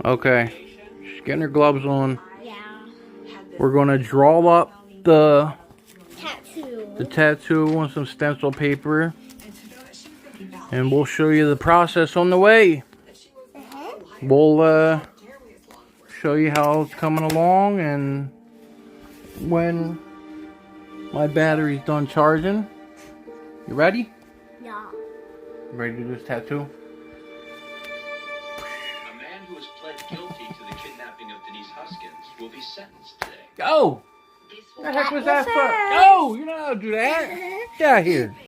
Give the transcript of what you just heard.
Okay. She's getting her gloves on. Yeah. We're going to draw up the Tattoo. tattoo on some stencil paper. And we'll show you the process on the way. We'll show you how it's coming along and when my battery's done charging. You ready? Yeah. Ready to do this tattoo? A man who has pled guilty to the kidnapping of Denise Huskins will be sentenced today. Go! What the heck was that for? Go! You're not allowed to do that. Get out of here.